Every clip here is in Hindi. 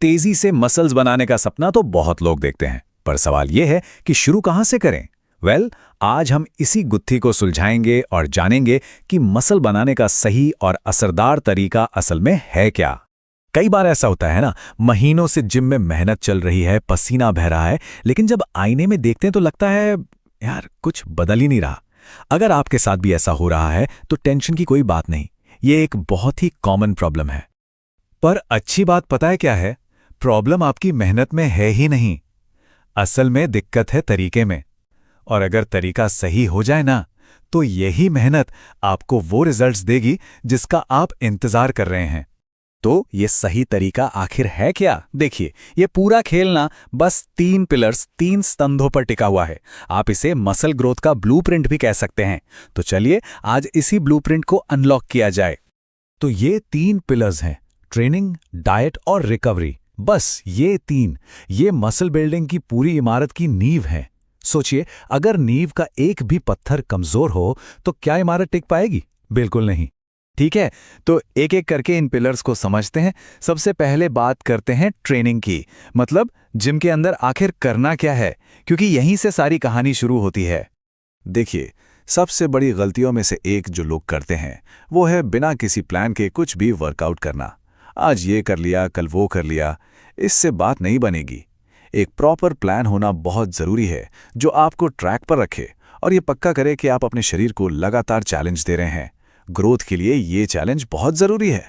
तेजी से मसल्स बनाने का सपना तो बहुत लोग देखते हैं, पर सवाल यह है कि शुरू कहां से करें। आज हम इसी गुत्थी को सुलझाएंगे और जानेंगे कि मसल बनाने का सही और असरदार तरीका असल में है क्या। कई बार ऐसा होता है ना, महीनों से जिम में मेहनत चल रही है, पसीना बह रहा है, लेकिन जब आईने में देखते हैं तो लगता है यार कुछ बदल ही नहीं रहा। अगर आपके साथ भी ऐसा हो रहा है तो टेंशन की कोई बात नहीं, ये एक बहुत ही कॉमन प्रॉब्लम है। पर अच्छी बात पता है क्या है? प्रॉब्लम आपकी मेहनत में है ही नहीं, असल में दिक्कत है तरीके में। और अगर तरीका सही हो जाए ना, तो यही मेहनत आपको वो रिजल्ट्स देगी जिसका आप इंतजार कर रहे हैं। तो ये सही तरीका आखिर है क्या? देखिए, ये पूरा खेल ना बस 3 पिलर्स, 3 स्तंभों पर टिका हुआ है। आप इसे मसल ग्रोथ का ब्लूप्रिंट भी कह सकते हैं। तो चलिए आज इसी ब्लूप्रिंट को अनलॉक किया जाए। तो ये 3 पिलर्स हैं, ट्रेनिंग, डाइट और रिकवरी। बस ये 3, ये मसल बिल्डिंग की पूरी इमारत की नींव है। सोचिए, अगर नींव का एक भी पत्थर कमजोर हो तो क्या इमारत टिक पाएगी? बिल्कुल नहीं। ठीक है, तो एक एक करके इन पिलर्स को समझते हैं। सबसे पहले बात करते हैं ट्रेनिंग की, मतलब जिम के अंदर आखिर करना क्या है, क्योंकि यहीं से सारी कहानी शुरू होती है। देखिए, सबसे बड़ी गलतियों में से एक जो लोग करते हैं वो है बिना किसी प्लान के कुछ भी वर्कआउट करना। आज ये कर लिया, कल वो कर लिया, इससे बात नहीं बनेगी। एक प्रॉपर प्लान होना बहुत ज़रूरी है जो आपको ट्रैक पर रखे और ये पक्का करे कि आप अपने शरीर को लगातार चैलेंज दे रहे हैं। ग्रोथ के लिए ये चैलेंज बहुत ज़रूरी है।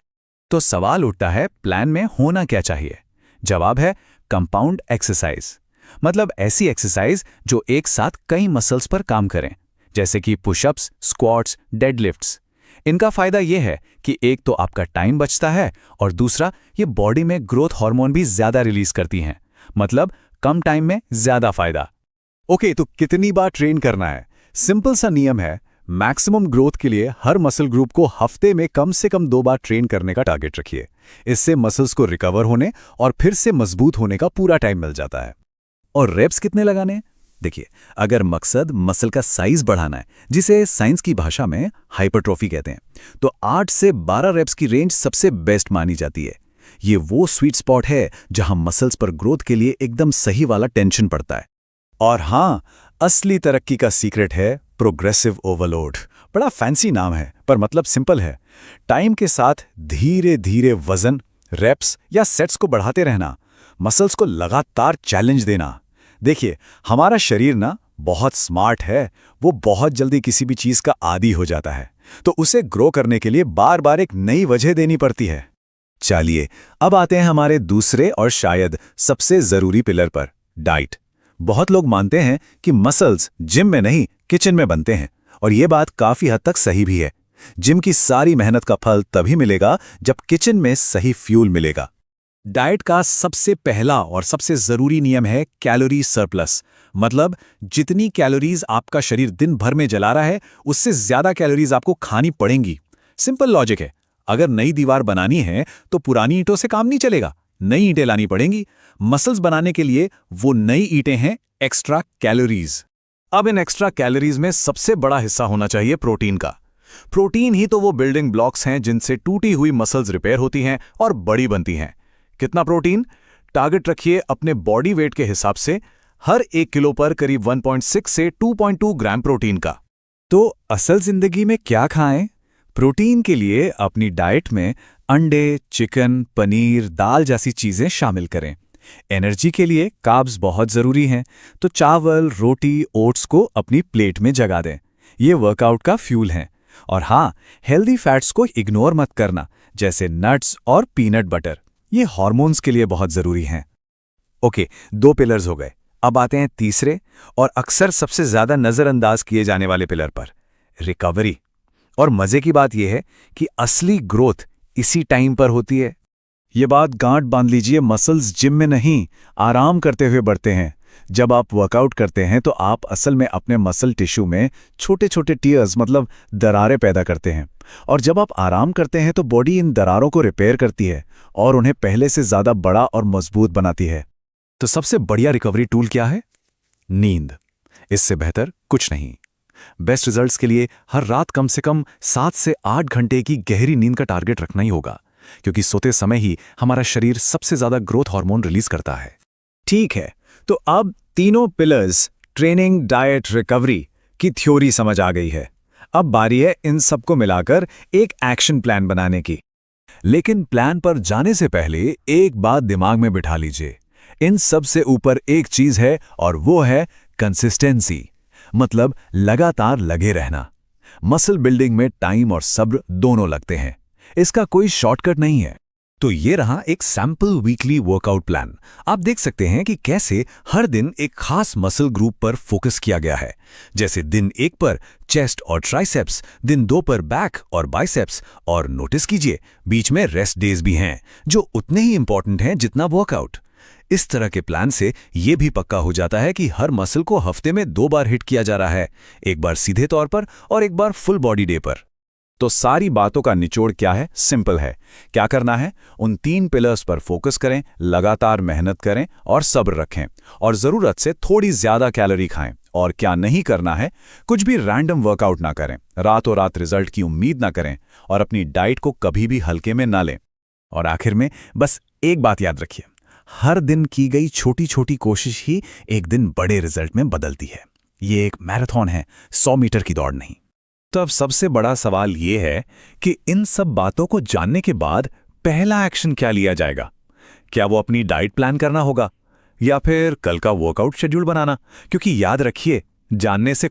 तो सवाल उठता है, प्लान में होना क्या चाहिए? जवाब है कंपाउंड एक्सरसाइज, मतलब ऐसी एक्सरसाइज जो एक साथ कई मसल्स पर काम करें, जैसे कि पुशअप्स, स्क्वाट्स, डेडलिफ्ट्स। इनका फायदा यह है कि एक तो आपका टाइम बचता है और दूसरा ये बॉडी में ग्रोथ हार्मोन भी ज्यादा रिलीज करती हैं, मतलब कम टाइम में ज्यादा फायदा। ओके, तो कितनी बार ट्रेन करना है? सिंपल सा नियम है, मैक्सिमम ग्रोथ के लिए हर मसल ग्रुप को हफ्ते में कम से कम 2 बार ट्रेन करने का टारगेट रखिए। इससे मसल्स को रिकवर होने और फिर से मजबूत होने का पूरा टाइम मिल जाता है। और रेप्स कितने लगाने हैं? देखिए, अगर मकसद मसल का साइज बढ़ाना है, जिसे साइंस की भाषा में हाइपरट्रॉफी कहते हैं, तो 8 से 12 रेप्स की रेंज सबसे बेस्ट मानी जाती है। ये वो स्वीट स्पॉट है जहां मसल्स पर ग्रोथ के लिए एकदम सही वाला टेंशन पड़ता है। और हां, असली तरक्की का सीक्रेट है प्रोग्रेसिव ओवरलोड। बड़ा फैंसी नाम है, पर मतलब सिंपल है। टाइम के साथ धीरे धीरे वजन, रेप्स या सेट्स को बढ़ाते रहना, मसल्स को लगातार चैलेंज देना। देखिए, हमारा शरीर ना बहुत स्मार्ट है, वो बहुत जल्दी किसी भी चीज का आदी हो जाता है, तो उसे ग्रो करने के लिए बार बार एक नई वजह देनी पड़ती है। चलिए, अब आते हैं हमारे दूसरे और शायद सबसे जरूरी पिलर पर, डाइट। बहुत लोग मानते हैं कि मसल्स जिम में नहीं, किचन में बनते हैं, और ये बात काफी हद तक सही भी है। जिम की सारी मेहनत का फल तभी मिलेगा जब किचन में सही फ्यूल मिलेगा। डाइट का सबसे पहला और सबसे जरूरी नियम है कैलोरी सरप्लस, मतलब जितनी कैलोरीज आपका शरीर दिन भर में जला रहा है, उससे ज्यादा कैलोरीज आपको खानी पड़ेंगी। सिंपल लॉजिक है, अगर नई दीवार बनानी है तो पुरानी ईंटों से काम नहीं चलेगा, नई ईंटें लानी पड़ेंगी। मसल्स बनाने के लिए वो नई ईंटें हैं एक्स्ट्रा कैलोरीज। अब इन एक्स्ट्रा कैलोरीज में सबसे बड़ा हिस्सा होना चाहिए प्रोटीन का। प्रोटीन ही तो वो बिल्डिंग ब्लॉक्स हैं जिनसे टूटी हुई मसल्स रिपेयर होती हैं और बड़ी बनती हैं। कितना प्रोटीन? टारगेट रखिए अपने बॉडी वेट के हिसाब से, हर 1 किलो पर करीब 1.6 से 2.2 ग्राम प्रोटीन का। तो असल जिंदगी में क्या खाएं? प्रोटीन के लिए अपनी डाइट में अंडे, चिकन, पनीर, दाल जैसी चीजें शामिल करें। एनर्जी के लिए कार्ब्स बहुत जरूरी हैं, तो चावल, रोटी, ओट्स को अपनी प्लेट में जगा दें। ये वर्कआउट का फ्यूल हैं। और हाँ, हेल्दी फैट्स को इग्नोर मत करना, जैसे नट्स और पीनट बटर। ये हार्मोन्स के लिए बहुत जरूरी हैं। ओके, 2 पिलर्स हो गए। अब आते हैं तीसरे और अक्सर सबसे ज्यादा नजरअंदाज किए जाने वाले पिलर पर, रिकवरी। और मजे की बात यह है कि असली ग्रोथ इसी टाइम पर होती है। ये बात गांठ बांध लीजिए, मसल्स जिम में नहीं, आराम करते हुए बढ़ते हैं। जब आप वर्कआउट करते हैं तो आप असल में अपने मसल टिश्यू में छोटे छोटे टियर्स, मतलब दरारें पैदा करते हैं। और जब आप आराम करते हैं तो बॉडी इन दरारों को रिपेयर करती है और उन्हें पहले से ज्यादा बड़ा और मजबूत बनाती है। तो सबसे बढ़िया रिकवरी टूल क्या है? नींद। इससे बेहतर कुछ नहीं। बेस्ट रिजल्ट्स के लिए हर रात कम से कम 7 से 8 घंटे की गहरी नींद का टारगेट रखना ही होगा। क्योंकि सोते समय ही हमारा शरीर सबसे ज्यादा ग्रोथ हार्मोन रिलीज करता है। ठीक है, तो अब तीनों पिलर्स ट्रेनिंग, डाइट, रिकवरी की थ्योरी समझ आ गई है। अब बारी है इन सबको मिलाकर एक एक्शन प्लान बनाने की। लेकिन प्लान पर जाने से पहले एक बात दिमाग में बिठा लीजिए। इन सब से ऊपर एक चीज है और वो है कंसिस्टेंसी, मतलब लगातार लगे रहना। मसल बिल्डिंग में टाइम और सब्र दोनों लगते हैं, इसका कोई शॉर्टकट नहीं है। तो ये रहा एक सैंपल वीकली वर्कआउट प्लान। आप देख सकते हैं कि कैसे हर दिन एक खास मसल ग्रुप पर फोकस किया गया है। जैसे दिन 1 पर चेस्ट और ट्राइसेप्स, दिन 2 पर बैक और बाइसेप्स, और नोटिस कीजिए बीच में रेस्ट डेज भी हैं जो उतने ही इंपॉर्टेंट हैं जितना वर्कआउट। इस तरह के प्लान से ये भी पक्का हो जाता है कि हर मसल को हफ्ते में 2 बार हिट किया जा रहा है, एक बार सीधे तौर पर और एक बार फुल बॉडी डे पर। तो सारी बातों का निचोड़ क्या है? सिंपल है। क्या करना है? उन 3 पिलर्स पर फोकस करें, लगातार मेहनत करें और सब्र रखें, और जरूरत से थोड़ी ज्यादा कैलोरी खाएं। और क्या नहीं करना है? कुछ भी रैंडम वर्कआउट ना करें, रातों रात रिजल्ट की उम्मीद ना करें, और अपनी डाइट को कभी भी हल्के में ना लें। और आखिर में बस एक बात याद रखिए, हर दिन की गई छोटी छोटी कोशिश ही एक दिन बड़े रिजल्ट में बदलती है। ये एक मैराथन है, 100 मीटर की दौड़ नहीं। तो अब सबसे बड़ा सवाल ये है कि इन सब बातों को जानने के बाद पहला एक्शन क्या लिया जाएगा? क्या वो अपनी डाइट प्लान करना होगा, या फिर कल का वर्कआउट शेड्यूल बनाना? क्योंकि याद रखिए, जानने से